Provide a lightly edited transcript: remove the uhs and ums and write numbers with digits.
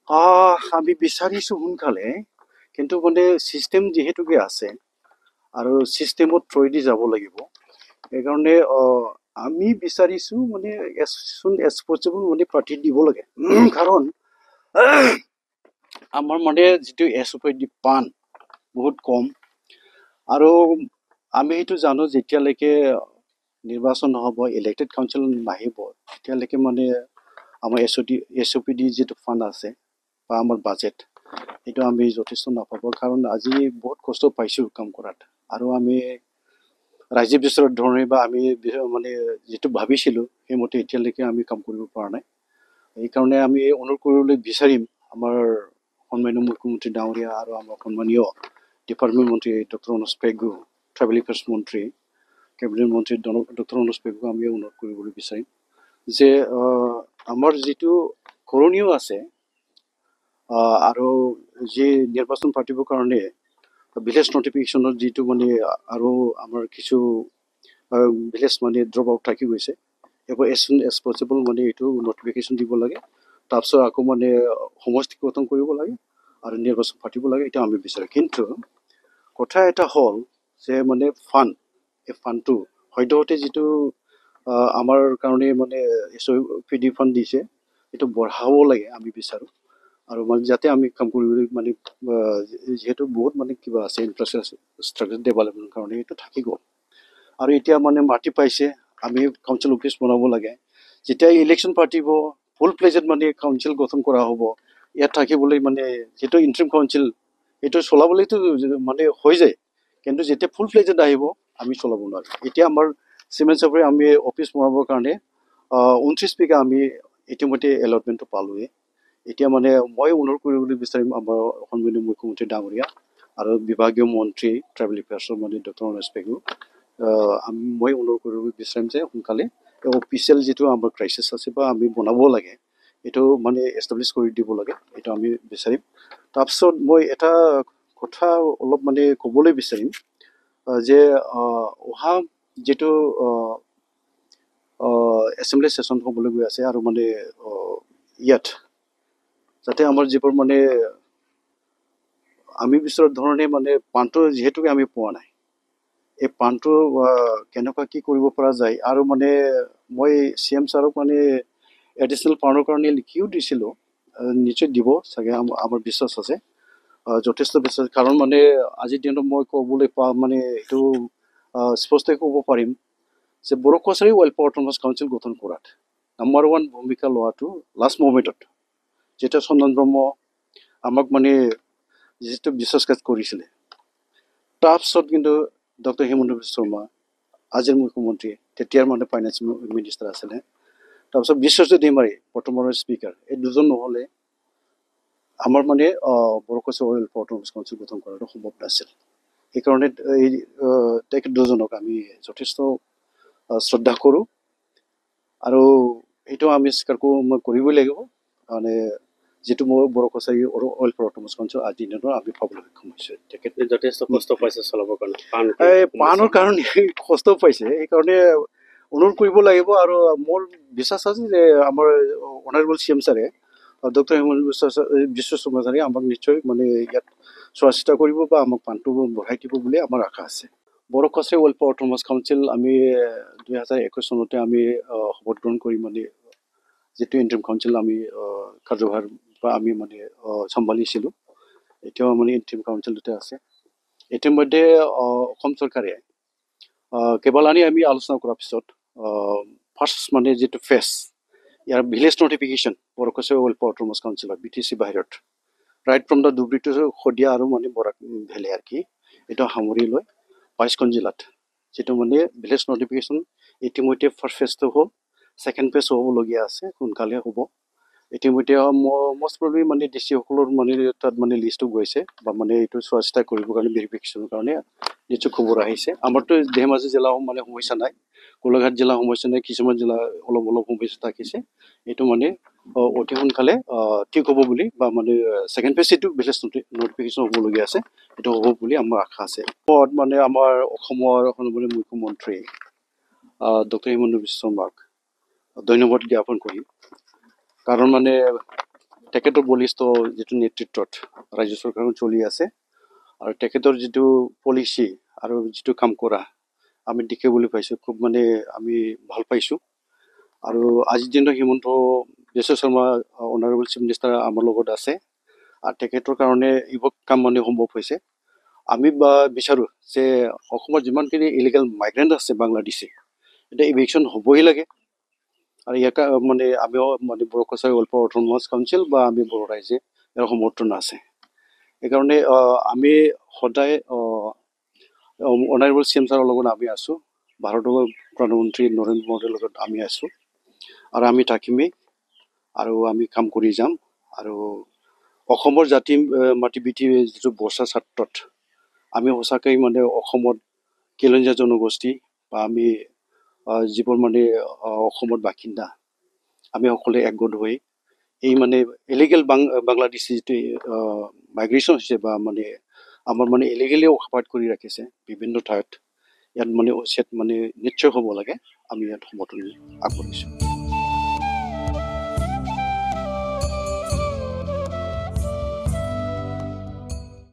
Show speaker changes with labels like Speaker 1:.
Speaker 1: আমি বিচাৰিছোঁ সোনকালে, কিন্তু মানে চিষ্টেম যিহেতুকে আছে আৰু চিষ্টেমত থ্ৰুৱেদি যাব লাগিব। সেইকাৰণে আমি বিচাৰিছোঁ মানে এজ চুন এজ পচিবল মানে প্ৰাৰ্থী দিব লাগে। কাৰণ আমাৰ মানে যিটো এছঅ'পিডি পান বহুত কম, আৰু আমি সেইটো জানো যেতিয়ালৈকে নিৰ্বাচন নহ'ব, ইলেক্টেড কাউঞ্চিল নাহিব, তেতিয়ালৈকে মানে আমাৰ এছঅ'পিডি যিটো ফাণ্ড আছে বা আমাৰ বাজেট, সেইটো আমি যথেষ্ট নাপাব। কাৰণ আজি বহুত কষ্ট পাইছোঁ কাম কৰাত, আৰু আমি ৰাজ্য বিচৰাৰ ধৰণে বা আমি মানে যিটো ভাবিছিলোঁ সেইমতে এতিয়ালৈকে আমি কাম কৰিব পৰা নাই। সেইকাৰণে আমি অনুৰোধ কৰিবলৈ বিচাৰিম আমাৰ সন্মানীয় মুখ্যমন্ত্ৰী ডাঙৰীয়া আৰু আমাৰ সন্মানীয় ডিপাৰ্টমেণ্ট মন্ত্ৰী doctor Anuj Pegu, tribal affairs মন্ত্ৰী, কেবিনেট মন্ত্ৰী ডক্টৰ অনুজ পেগুক আমি অনুৰোধ কৰিবলৈ বিচাৰিম যে আমাৰ যিটো কৰণীয় আছে আৰু যি নিৰ্বাচন পাতিবৰ কাৰণে ভিলেজ নটিফিকেশ্যনৰ যিটো মানে আৰু আমাৰ কিছু ভিলেজ মানে ড্ৰপ আউট থাকি গৈছে, এইবোৰ এজ চুন এজ পচিবল মানে এইটো নটিফিকেশ্যন দিব লাগে। তাৰপিছত আকৌ মানে সমষ্টি গঠন কৰিব লাগে আৰু নিৰ্বাচন পাতিব লাগে, এটা আমি বিচাৰোঁ। কিন্তু কথা এটা হ'ল যে মানে ফাণ্ড, এই ফাণ্ডটো সদ্যহতে যিটো আমাৰ কাৰণে মানে এছঅ'পিডি ফাণ্ড দিছে, এইটো বঢ়াব লাগে আমি বিচাৰোঁ। আৰু মানে যাতে আমি কাম কৰিবলৈ মানে যিহেতু বহুত মানে কিবা আছে ইনফ্ৰাষ্ট্ৰাকচাৰ ডেভেলপমেণ্টৰ কাৰণে এইটো থাকি গ'ল। আৰু এতিয়া মানে মাটি পাইছে, আমি কাউঞ্চিল অফিচ বনাব লাগে। যেতিয়া ইলেকশ্যন পাতিব, ফুল প্লেজত মানে কাউঞ্চিল গঠন কৰা হ'ব, ইয়াত থাকিবলৈ মানে যিটো ইণ্টাৰিম কাউঞ্চিল এইটো চলাবলৈতো মানে হৈ যায়, কিন্তু যেতিয়া ফুল প্লেজত আহিব আমি চলাব নোৱাৰোঁ। এতিয়া আমাৰ চিমেণ্ট চাপৰি আমি অফিচ বনাবৰ কাৰণে 29 বিঘা আমি ইতিমধ্যে এলটমেণ্টটো পালোঁৱেই। এতিয়া মানে মই অনুৰোধ কৰিবলৈ বিচাৰিম আমাৰ সন্মানীয় মুখ্যমন্ত্ৰী ডাঙৰীয়া আৰু বিভাগীয় মন্ত্ৰী ট্ৰাইবেল এফেয়াৰ্ছৰ মানে ডক্টৰ অনুজ পেগু, মই অনুৰোধ কৰিব বিচাৰিম যে সোনকালে অফিচিয়েল যিটো আমাৰ ক্ৰাইচিছ আছে বা আমি বনাব লাগে, এইটো মানে এষ্টাব্লিছ কৰি দিব লাগে, এইটো আমি বিচাৰিম। তাৰপিছত মই এটা কথা অলপ মানে ক'বলৈ বিচাৰিম যে অহা যিটো এছেম্বলি ছেশ্যন হ'বলৈ গৈ আছে, আৰু মানে ইয়াত যাতে আমাৰ যিবোৰ মানে আমি বিচৰা ধৰণে মানে পাণটো যিহেতুকে আমি পোৱা নাই, এই পাণটো কেনেকুৱা কি কৰিব পৰা যায়। আৰু মানে মই CM ছাৰক মানে এডিশ্যনেল পাণৰ কাৰণে লিখিও দিছিলোঁ, নিশ্চয় দিব চাগে, আমাৰ বিশ্বাস আছে, যথেষ্ট বিশ্বাস। কাৰণ মানে আজিৰ দিনত মই ক'বলৈ মানে এইটো স্পষ্টকৈ ক'ব পাৰিম যে Bodo Kachari welfare autonomous council গঠন কৰাত নাম্বাৰ 1 ভূমিকা লোৱাটো লাষ্ট মমেণ্টত, যেতিয়া চন্দন ব্ৰহ্ম আমাক মানে যিটো বিশ্বাসঘাত কৰিছিলে, তাৰপিছত কিন্তু ডক্টৰ হিমন্ত বিশ্ব শৰ্মা, আজিৰ মুখ্যমন্ত্ৰী, তেতিয়াৰ মানে ফাইনেন্স মিনিষ্টাৰ আছিলে, তাৰপিছত বিশ্বজিৎ দৈমাৰী বৰ্তমানৰ স্পীকাৰ, এই দুজন নহ'লে আমাৰ মানে Bodo Kachari welfare autonomous council গঠন কৰাটো সম্ভৱ নাছিল। সেইকাৰণে এই তেখেত দুজনক আমি যথেষ্ট শ্ৰদ্ধা কৰোঁ, আৰু এইটো আমি স্বীকাৰ কৰিবই লাগিব। মানে যিটো মোৰ Bodo Kachari welfare autonomous council আজিৰ দিনত আমি পাবলৈ সক্ষম হৈছে। তেখেতে
Speaker 2: যথেষ্ট কষ্ট পাইছে চলাবৰ কাৰণে,
Speaker 1: পাণৰ কাৰণে কষ্ট পাইছে, সেইকাৰণে অনুৰোধ কৰিব লাগিব। আৰু মোৰ বিশ্বাস আছে যে আমাৰ অনাৰেবল CM ছাৰে, ডক্টৰ হিমন্ত বিশ্ব শৰ্মা ছাৰে আমাক নিশ্চয় মানে ইয়াত চোৱা চিতা কৰিব বা আমাক পাণটো বঢ়াই দিব বুলি আমাৰ আশা আছে। Bodo Kachari welfare autonomous council আমি 2021 চনতে আমি শপত গ্ৰহণ কৰি মানে যিটো ইণ্টাৰিম কাউঞ্চিল আমি কাৰ্যভাৰ বা আমি মানে চম্ভালিছিলোঁ, এতিয়াও মানে ইণ্টাৰিম কাউঞ্চিলতে আছে। ইতিমধ্যে অসম চৰকাৰে কেইবালানি আমি আলোচনা কৰাৰ পিছত ফাৰ্ষ্ট মানে যিটো ফেজ ইয়াৰ village notification Bodo Kachari welfare autonomous কাউঞ্চিলত BTC বাহিৰত right from the Dhubri to Sadiya আৰু মানে বৰাক ভেলী আৰু কি এইটো সামৰি লৈ 22খন জিলাত যিটো মানে ভিলেজ নটিফিকেশ্যন ইতিমধ্যে ফাৰ্ষ্ট ফেজটো হ'ল, ছেকেণ্ড ফেজ হ'বলগীয়া আছে, সোনকালে হ'ব। ইতিমধ্যে মষ্ট প্ৰবলি মানে DC-সকলৰ মানে তাত মানে লিষ্টটো গৈছে বা মানে এইটো চোৱা চিতা কৰিবৰ কাৰণে ভেৰিফিকেশ্যনৰ কাৰণে নিশ্চয় খবৰ আহিছে। আমাৰতো ধেমাজি জিলাও মানে সমস্যা নাই, গোলাঘাট জিলা সমস্যা নাই, কিছুমান জিলা অলপ সমস্যা থাকিছে, এইটো মানে অতি সোনকালে ঠিক হ'ব বুলি বা মানে ছেকেণ্ড ফেজ এইটো ভিলেজ নটিফিকেশ্যন হ'বলগীয়া আছে, এইটো হ'ব বুলি আমাৰ আশা আছে। মানে আমাৰ অসমৰ সন্মানীয় মুখ্যমন্ত্ৰী ডক্টৰ হিমন্ত বিশ্ব শৰ্মাক ধন্যবাদ জ্ঞাপন কৰিম। কাৰণ মানে তেখেতৰ বলিষ্ঠ যিটো নেতৃত্বত ৰাজ্য চৰকাৰখন চলি আছে আৰু তেখেতৰ যিটো পলিচি আৰু যিটো কাম কৰা আমি দেখিবলৈ পাইছোঁ, খুব মানে আমি ভাল পাইছোঁ। আৰু আজিৰ দিনত Himanta Biswa Sarma honourable chief minister আমাৰ লগত আছে আৰু তেখেতৰ কাৰণে এইবোৰ কাম মানে সম্ভৱ হৈছে। আমি বিচাৰোঁ যে অসমত যিমানখিনি ইলিগেল মাইগ্ৰেণ্ট আছে বাংলাদেশী, এতিয়া ইভিকশ্যন হ'বই লাগে। আৰু ইয়াক মানে আমিও মানে Bodo Kachari welfare autonomous council বা আমি বড়ো ৰাইজে ইয়াৰ সমৰ্থন আছে। সেইকাৰণে আমি সদায় অনাৰেবল চি এম ছাৰৰ লগত আমি আছোঁ, ভাৰতৰ প্ৰধানমন্ত্ৰী নৰেন্দ্ৰ মোদীৰ লগত আমি আছোঁ আৰু আমি থাকিমেই আৰু আমি কাম কৰি যাম। আৰু অসমৰ জাতি মাটি বিটি যিটো বৰ্ষা ছাত্ৰত আমি সঁচাকৈ মানে অসমত খিলঞ্জীয়া জনগোষ্ঠী বা আমি যিবোৰ মানে অসমত বাসিন্দা আমি সকলোৱে একগোট হৈ এই মানে ইলিগেল বাংলাদেশী যিটো মাইগ্ৰেশ্যন হৈছে বা মানে আমাৰ মানে ইলিগেলি অকুপাইড কৰি ৰাখিছে বিভিন্ন ঠাইত, ইয়াত মানে উচ্ছেদ মানে নিশ্চয় হ'ব লাগে। আমি ইয়াত সমৰ্থন আগবঢ়াইছোঁ।